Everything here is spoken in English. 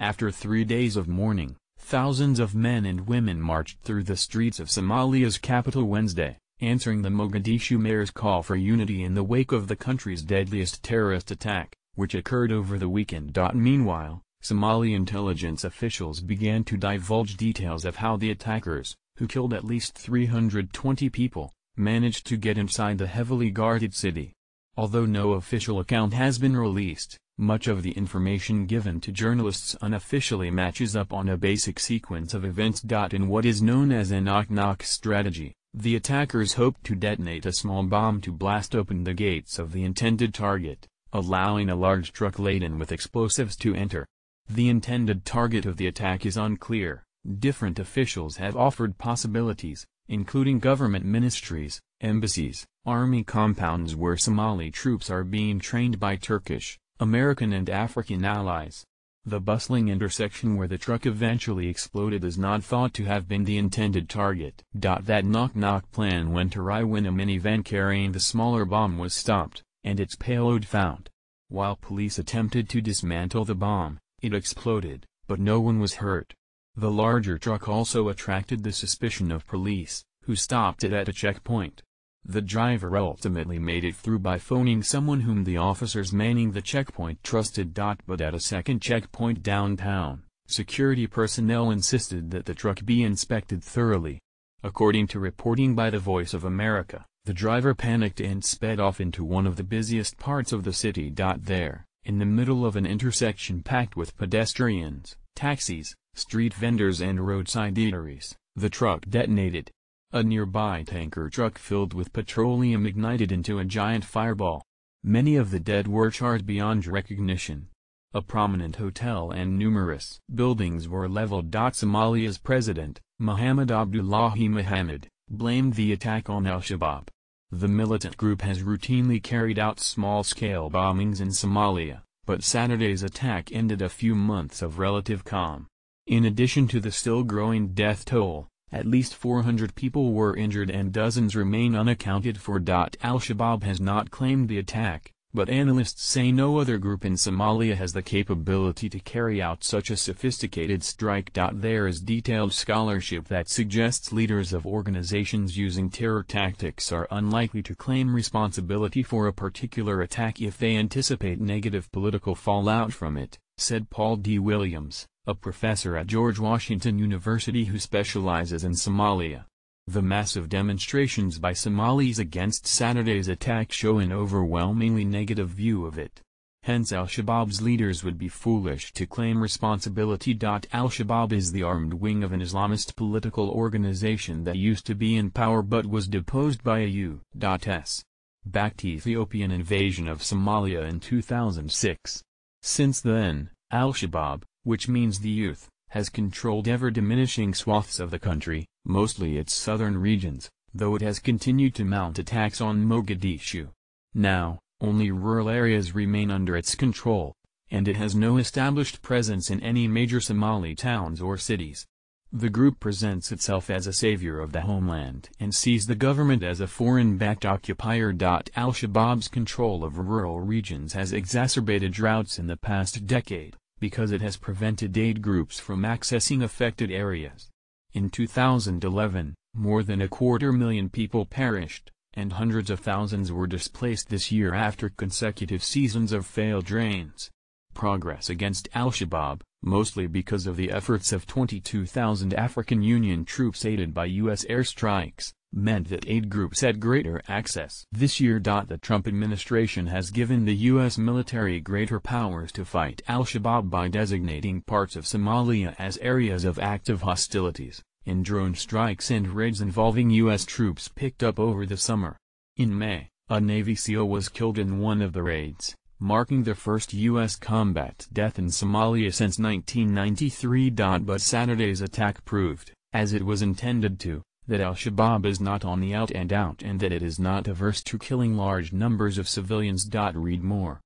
After 3 days of mourning, thousands of men and women marched through the streets of Somalia's capital Wednesday, answering the Mogadishu mayor's call for unity in the wake of the country's deadliest terrorist attack, which occurred over the weekend. Meanwhile, Somali intelligence officials began to divulge details of how the attackers, who killed at least 320 people, managed to get inside the heavily guarded city. Although no official account has been released, much of the information given to journalists unofficially matches up on a basic sequence of events. In what is known as a knock-knock strategy, the attackers hoped to detonate a small bomb to blast open the gates of the intended target, allowing a large truck laden with explosives to enter. The intended target of the attack is unclear. Different officials have offered possibilities, including government ministries, embassies, army compounds where Somali troops are being trained by Turkish, American and African allies. The bustling intersection where the truck eventually exploded is not thought to have been the intended target. That knock-knock plan went awry when a minivan carrying the smaller bomb was stopped, and its payload found. While police attempted to dismantle the bomb, it exploded, but no one was hurt. The larger truck also attracted the suspicion of police, who stopped it at a checkpoint. The driver ultimately made it through by phoning someone whom the officers manning the checkpoint trusted. But at a second checkpoint downtown, security personnel insisted that the truck be inspected thoroughly. According to reporting by the Voice of America, the driver panicked and sped off into one of the busiest parts of the city. There, in the middle of an intersection packed with pedestrians, taxis, street vendors and roadside eateries, the truck detonated. A nearby tanker truck filled with petroleum ignited into a giant fireball. Many of the dead were charred beyond recognition. A prominent hotel and numerous buildings were leveled. Somalia's president, Mohamed Abdullahi Mohamed, blamed the attack on al-Shabab. The militant group has routinely carried out small-scale bombings in Somalia, but Saturday's attack ended a few months of relative calm. In addition to the still growing death toll, at least 400 people were injured and dozens remain unaccounted for. Al-Shabab has not claimed the attack, but analysts say no other group in Somalia has the capability to carry out such a sophisticated strike. There is detailed scholarship that suggests leaders of organizations using terror tactics are unlikely to claim responsibility for a particular attack if they anticipate negative political fallout from it, said Paul D. Williams, a professor at George Washington University who specializes in Somalia. The massive demonstrations by Somalis against Saturday's attack show an overwhelmingly negative view of it. Hence al-Shabaab's leaders would be foolish to claim responsibility. Al-Shabaab is the armed wing of an Islamist political organization that used to be in power but was deposed by a U.S. backed Ethiopian invasion of Somalia in 2006. Since then, al-Shabab, which means the youth, has controlled ever-diminishing swaths of the country, mostly its southern regions, though it has continued to mount attacks on Mogadishu. Now, only rural areas remain under its control, and it has no established presence in any major Somali towns or cities. The group presents itself as a savior of the homeland and sees the government as a foreign-backed occupier. Al-Shabaab's control of rural regions has exacerbated droughts in the past decade, because it has prevented aid groups from accessing affected areas. In 2011, more than 250,000 people perished, and hundreds of thousands were displaced this year after consecutive seasons of failed rains. Progress against al-Shabaab, mostly because of the efforts of 22,000 African Union troops aided by U.S. airstrikes, meant that aid groups had greater access. This year. The Trump administration has given the U.S. military greater powers to fight al-Shabaab by designating parts of Somalia as areas of active hostilities, and drone strikes and raids involving U.S. troops picked up over the summer. In May, a Navy SEAL was killed in one of the raids, marking the first U.S. combat death in Somalia since 1993. But Saturday's attack proved, as it was intended to, that al-Shabaab is not on the out and that it is not averse to killing large numbers of civilians. Read more.